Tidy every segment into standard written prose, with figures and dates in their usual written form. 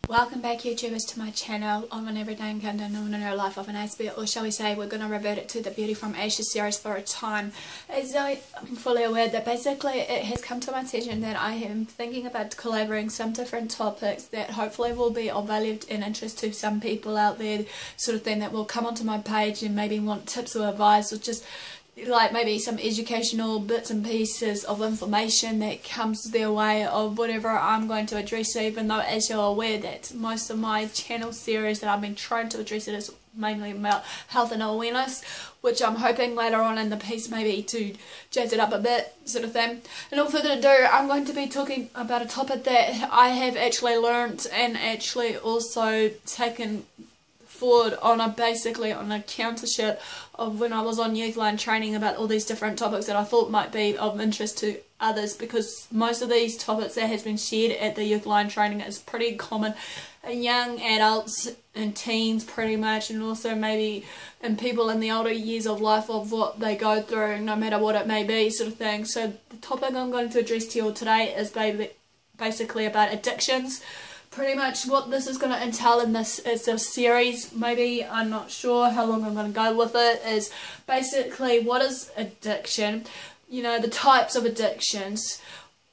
Welcome back, YouTubers, to my channel of an everyday encounter in our life of an Aspie, or shall we say we're going to revert it to the Beauty from Ashes series for a time. As I'm fully aware that basically it has come to my attention that I am thinking about collaborating some different topics that hopefully will be of value and interest to some people out there, sort of thing that will come onto my page and maybe want tips or advice, or just like maybe some educational bits and pieces of information that comes their way of whatever I'm going to address, even though, as you're aware, that most of my channel series that I've been trying to address it is mainly about health and awareness, which I'm hoping later on in the piece maybe to jazz it up a bit, sort of thing. And all further ado, I'm going to be talking about a topic that I have actually learnt and actually also taken forward on a countership of when I was on youth line training about all these different topics that I thought might be of interest to others, because most of these topics that has been shared at the youth line training is pretty common in young adults and teens pretty much, and also maybe in people in the older years of life of what they go through, no matter what it may be, sort of thing. So the topic I'm going to address to you all today is basically about addictions. Pretty much what this is going to entail in this is a series, maybe, I'm not sure how long I'm going to go with it, is basically what is addiction, you know, the types of addictions,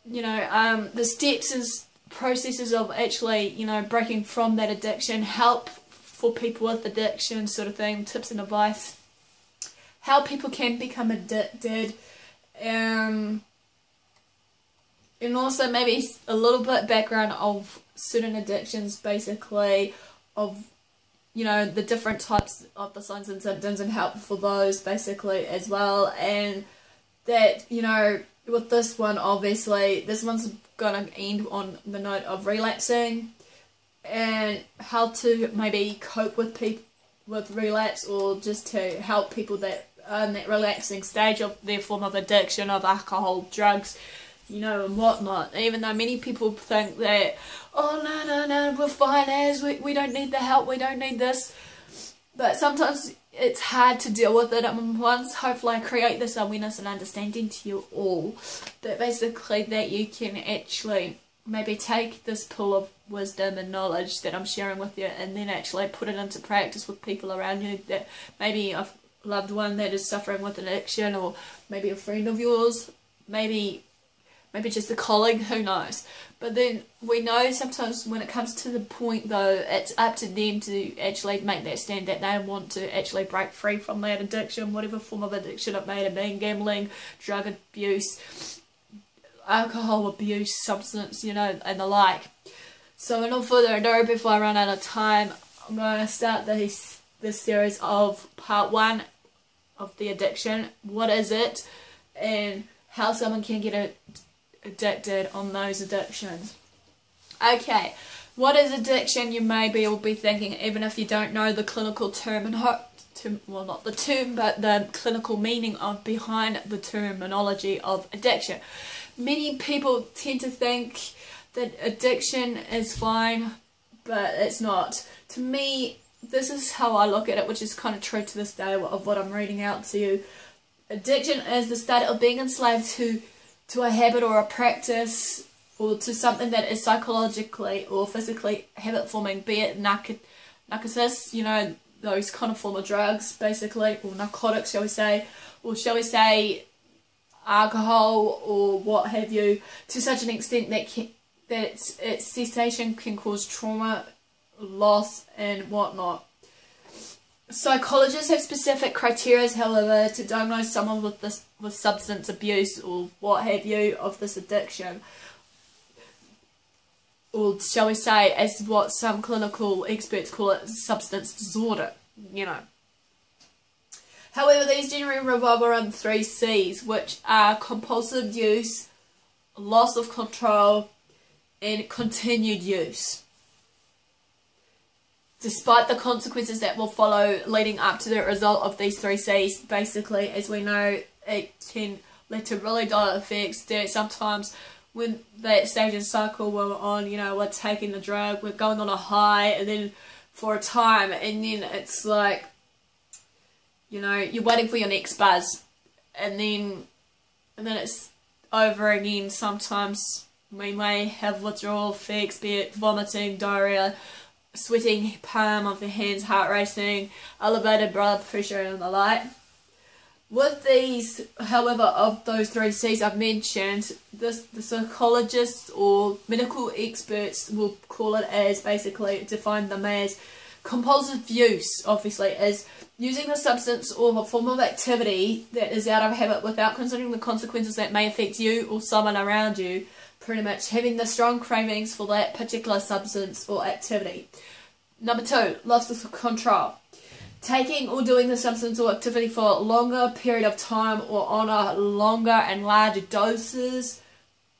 you know, the steps and processes of actually, you know, breaking from that addiction, help for people with addiction, sort of thing, tips and advice, how people can become addicted, and also maybe a little bit background of certain addictions, basically, of, you know, the different types of the signs and symptoms and help for those basically as well. And that, you know, with this one, obviously this one's gonna end on the note of relapsing and how to maybe cope with people with relapse, or just to help people that are in that relaxing stage of their form of addiction of alcohol, drugs, you know, and whatnot. Even though many people think that, oh no, we're fine as, we don't need the help, we don't need this. But sometimes it's hard to deal with it. And once hopefully I create this awareness and understanding to you all, that basically that you can actually maybe take this pool of wisdom and knowledge that I'm sharing with you and then actually put it into practice with people around you, that maybe a loved one that is suffering with addiction, or maybe a friend of yours, maybe just a colleague, who knows. But then we know sometimes when it comes to the point though, it's up to them to actually make that stand, that they want to actually break free from that addiction, whatever form of addiction it may have been, gambling, drug abuse, alcohol abuse, substance, you know, and the like. So without further ado, before I run out of time, I'm going to start this series of part 1 of the addiction. What is it, and how someone can get addicted on those addictions. Okay, what is addiction? You maybe will be thinking, even if you don't know the clinical term, well, not the term, but the clinical meaning of behind the terminology of addiction. Many people tend to think that addiction is fine, but it's not. To me, this is how I look at it, which is kind of true to this day of what I'm reading out to you. Addiction is the state of being enslaved to a habit or a practice, or to something that is psychologically or physically habit forming, be it narcosis, you know, those kind of form of drugs basically, or narcotics shall we say, or shall we say alcohol or what have you, to such an extent that its cessation can cause trauma, loss and whatnot. Psychologists have specific criteria, however, to diagnose someone with substance abuse or what have you of this addiction, or shall we say, as what some clinical experts call it, substance disorder, you know. However, these generally revolve around 3 C's, which are compulsive use, loss of control, and continued use. Despite the consequences that will follow leading up to the result of these 3 C's, basically, as we know, it can lead to really dire effects. That sometimes when that stage of cycle we're on, you know, we're taking the drug, we're going on a high, and then for a time, and then it's like, you know, you're waiting for your next buzz, and then it's over again sometimes We may have withdrawal effects, be it vomiting, diarrhea, sweating, palm of the hands, heart racing, elevated blood pressure and the like. With these, however, of those 3 C's I've mentioned, the psychologists or medical experts will call it as, basically define them as compulsive use, obviously, as using the substance or a form of activity that is out of habit without considering the consequences that may affect you or someone around you. Pretty much having the strong cravings for that particular substance or activity. Number 2, loss of control. Taking or doing the substance or activity for a longer period of time or on a longer and larger doses,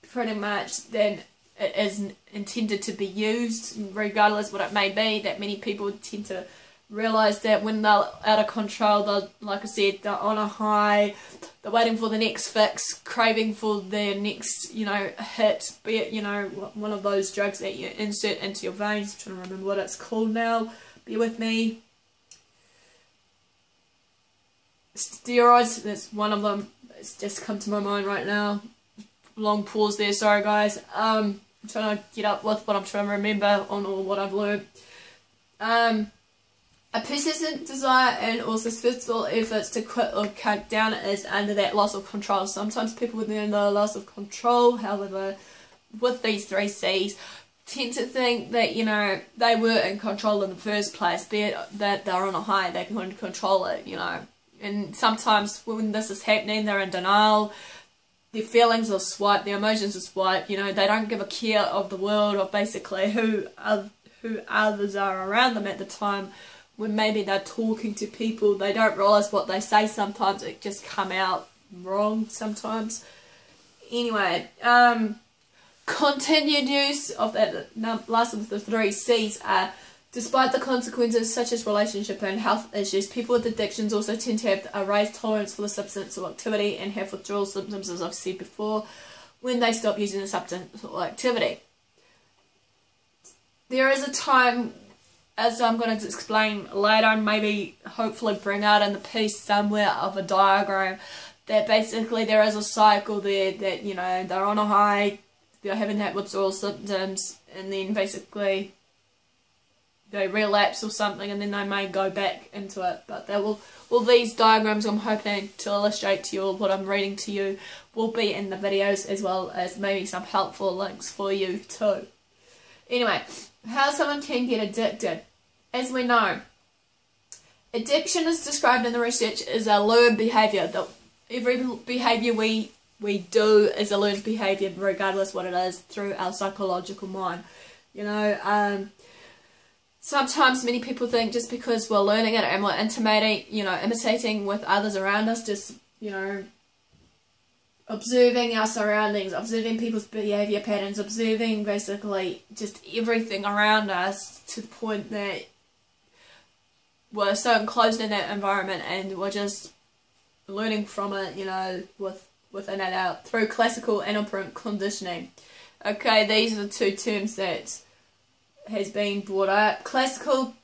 pretty much, than it is intended to be used, regardless what it may be. That many people tend to realise that when they're out of control, they're, like I said, they're on a high, they're waiting for the next fix, craving for their next, hit, be it, one of those drugs that you insert into your veins. I'm trying to remember what it's called now, bear with me. Steroids, that's one of them. It's just come to my mind right now. Long pause there, sorry guys. I'm trying to get up with what I'm trying to remember on all what I've learned. A persistent desire and also physical efforts to quit or cut down is under that loss of control. Sometimes people within the loss of control, however, with these 3 C's, tend to think that, they were in control in the first place, be it that they're on a high, they can control it, And sometimes when this is happening, they're in denial, their feelings are swiped, their emotions are swiped, they don't give a care of the world, or basically who others are around them at the time. When maybe they're talking to people, they don't realise what they say sometimes, it just come out wrong sometimes. Anyway, continued use of that last of the 3 C's are, despite the consequences such as relationship and health issues, people with addictions also tend to have a raised tolerance for the substance or activity and have withdrawal symptoms, as I've said before, when they stop using the substance or activity. There is a time, as I'm going to explain later, and maybe hopefully bring out in the piece somewhere of a diagram, that basically there is a cycle there that, they're on a high, they're having that withdrawal symptoms, and then basically they relapse or something, and then they may go back into it. But they will, all these diagrams I'm hoping to illustrate to you, or what I'm reading to you, will be in the videos, as well as maybe some helpful links for you too. Anyway, how someone can get addicted. As we know, addiction is described in the research as a learned behaviour. Every behaviour we do is a learned behaviour, regardless what it is, through our psychological mind. Sometimes many people think just because we're learning it and we're imitating with others around us, just, observing our surroundings, observing people's behaviour patterns, observing basically just everything around us, to the point that we're so enclosed in that environment and we're just learning from it, within and out, through classical and operant conditioning. Okay, these are the 2 terms that has been brought up. Classical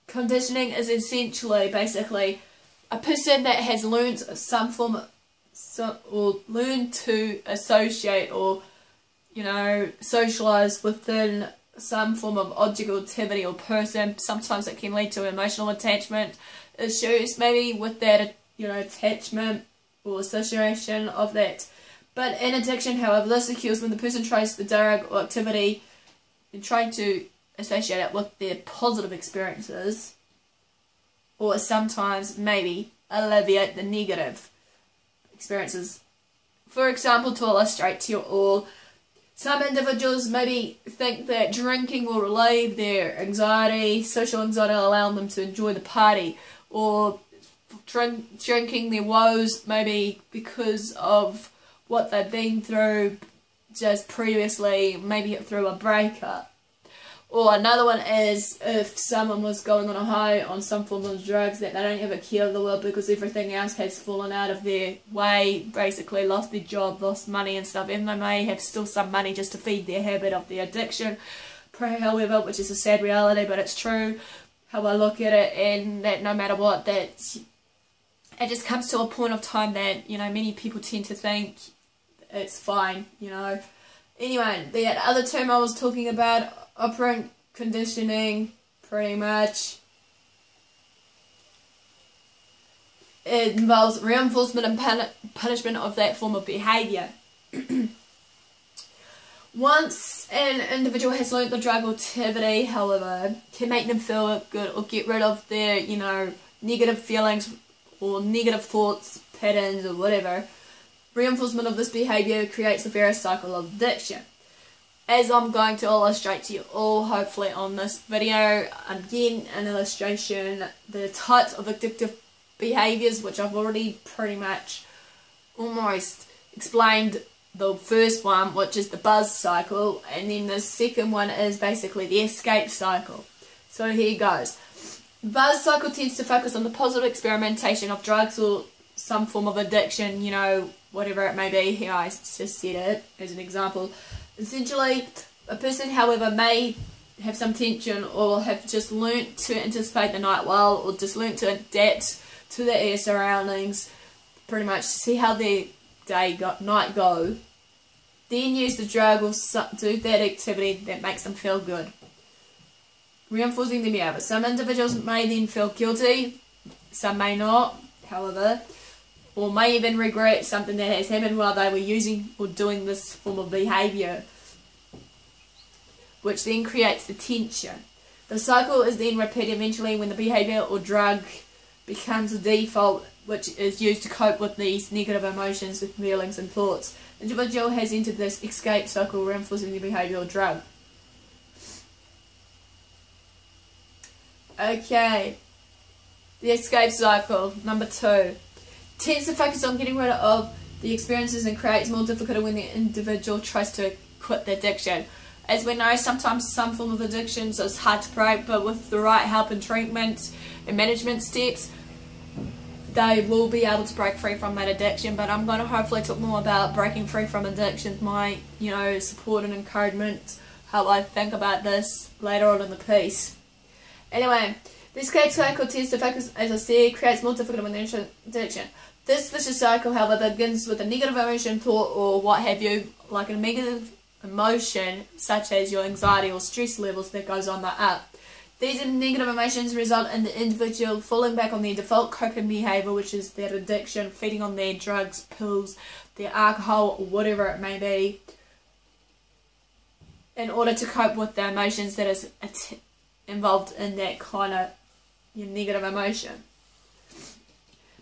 conditioning is essentially, basically, a person that has learned some form of, or learned to associate or, socialise within some form of object or activity or person. Sometimes it can lead to emotional attachment issues, maybe with that, attachment or association of that. But in addiction, however, this occurs when the person tries the drug or activity and trying to associate it with their positive experiences, or sometimes maybe alleviate the negative experiences. For example, to illustrate to you all, some individuals maybe think that drinking will relieve their anxiety, social anxiety, allowing them to enjoy the party, or drinking their woes maybe because of what they've been through just previously, maybe through a breakup. Or another one is if someone was going on a high on some form of drugs, that they don't have a care of the world because everything else has fallen out of their way, basically lost their job, lost money and stuff, and they may have still some money just to feed their habit of the addiction, however, which is a sad reality, but it's true how I look at it, and that no matter what, that it just comes to a point of time that, many people tend to think it's fine, Anyway, the other term I was talking about, operant conditioning, pretty much. It involves reinforcement and punishment of that form of behaviour. Once an individual has learnt the drug activity, however, can make them feel good or get rid of their, you know, negative feelings or negative thoughts, patterns or whatever, reinforcement of this behaviour creates a various cycle of addiction. As I'm going to illustrate to you all, hopefully on this video, again, an illustration, the types of addictive behaviours, which I've already pretty much almost explained. The first one, which is the buzz cycle, and then the second one is basically the escape cycle. So here goes. The buzz cycle tends to focus on the positive experimentation of drugs or some form of addiction, you know, whatever it may be. Here I just said it as an example. Essentially, a person, however, may have some tension or have just learnt to anticipate the night well, or just learnt to adapt to their surroundings, pretty much to see how their night go, then use the drug or do that activity that makes them feel good, reinforcing the behaviour. Some individuals may then feel guilty, some may not, however, or may even regret something that has happened while they were using or doing this form of behaviour, which then creates the tension. The cycle is then repeated eventually when the behaviour or drug becomes a default, which is used to cope with these negative emotions, with feelings and thoughts. The individual has entered this escape cycle, reinforcing the behavioural drug. Okay, the escape cycle, number 2. Tends to focus on getting rid of the experiences and creates more difficulty when the individual tries to quit the addiction. As we know, sometimes some form of addictions is hard to break, but with the right help and treatment and management steps, they will be able to break free from that addiction. But I'm going to hopefully talk more about breaking free from addictions, my, you know, support and encouragement, how I think about this later on in the piece. Anyway, this escape cycle tends to focus, as I said, creates more difficulty when there's addiction. This vicious cycle, however, begins with a negative emotion, thought, or what have you, like a negative emotion, such as your anxiety or stress levels that goes on the up. These negative emotions result in the individual falling back on their default coping behaviour, which is their addiction, feeding on their drugs, pills, their alcohol, or whatever it may be, in order to cope with the emotions that is involved in that kind of negative emotion.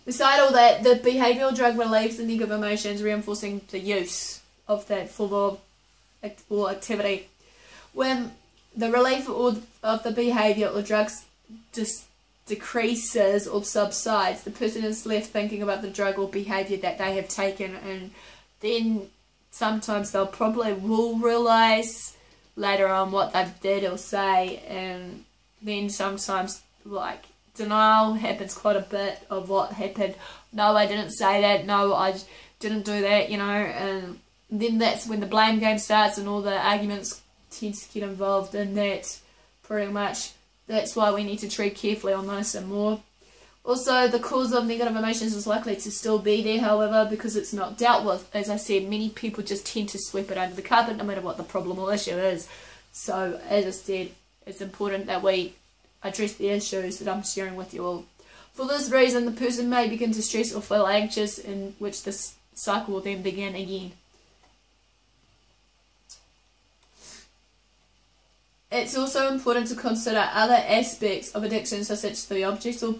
Beside all that, the behavioural drug relieves the negative emotions, reinforcing the use of that form of activity. When the relief of the behaviour or drugs decreases or subsides, the person is left thinking about the drug or behaviour that they have taken, and then sometimes they'll probably will realise later on what they did or say, and then sometimes like denial happens quite a bit of what happened. No, I didn't say that. No, I didn't do that, you know, and then that's when the blame game starts and all the arguments tends to get involved in that, pretty much. That's why we need to tread carefully on this and more. Also, the cause of negative emotions is likely to still be there, however, because it's not dealt with. As I said, many people just tend to sweep it under the carpet no matter what the problem or issue is. So, as I said, it's important that we address the issues that I'm sharing with you all. For this reason, the person may begin to stress or feel anxious, in which this cycle will then begin again. It's also important to consider other aspects of addiction, such as the object or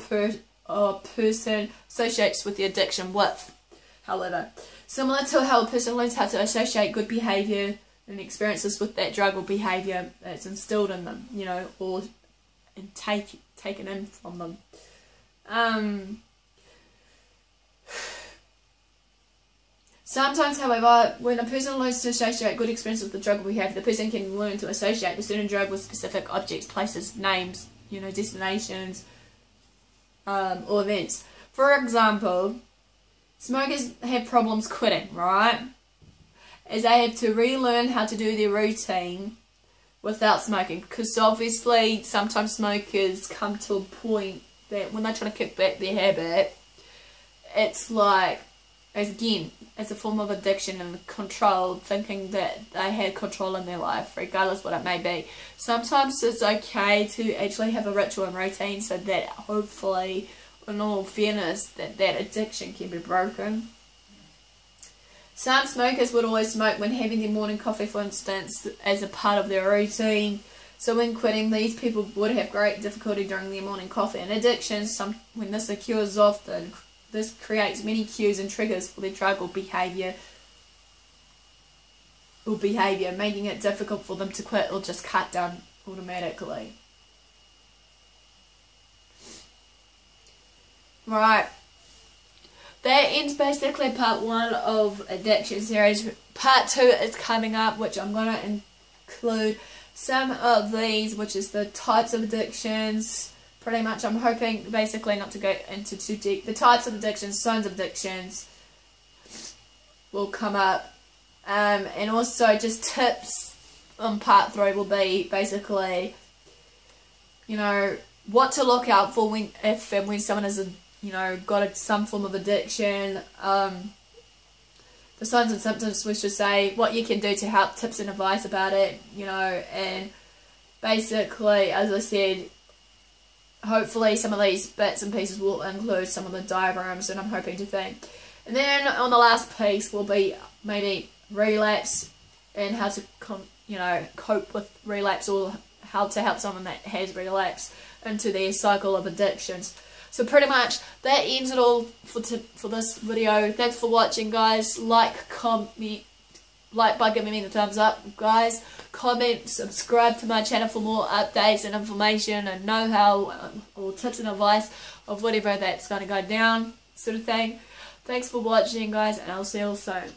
person associates with the addiction with. However, similar to how a person learns how to associate good behaviour and experiences with that drug or behaviour that's instilled in them, you know, or taken in from them. Sometimes, however, when a person learns to associate good experience with the drug or behaviour, the person can learn to associate a certain drug with specific objects, places, names, you know, destinations, or events. For example, smokers have problems quitting, right? As they have to relearn how to do their routine without smoking, because obviously sometimes smokers come to a point that when they're trying to kick back their habit, it's like as a form of addiction and control, thinking that they had control in their life, regardless what it may be. Sometimes it's okay to actually have a ritual and routine so that hopefully, in all fairness, that addiction can be broken. Some smokers would always smoke when having their morning coffee, for instance, as a part of their routine. So when quitting, these people would have great difficulty during their morning coffee. And addictions, when this occurs often, this creates many cues and triggers for their drug or behaviour, making it difficult for them to quit or just cut down automatically. Right. That ends basically part 1 of addiction series. Part 2 is coming up, which I'm going to include some of these, which is the types of addictions. Pretty much, I'm hoping basically not to go into too deep. The types of addictions, signs of addictions will come up. And also just tips on part 3 will be basically, you know, what to look out for when someone has got some form of addiction. The signs and symptoms, we should say, what you can do to help, tips and advice about it, and basically, as I said, hopefully some of these bits and pieces will include some of the diagrams, and I'm hoping to think. And then on the last piece will be maybe relapse and how to cope with relapse, or how to help someone that has relapsed into their cycle of addictions. So pretty much that ends it all for this video. Thanks for watching, guys. Like by giving me the thumbs up, guys. Comment, subscribe to my channel for more updates and information and know-how or tips and advice of whatever that's going to go down, sort of thing. Thanks for watching, guys, and I'll see you all soon.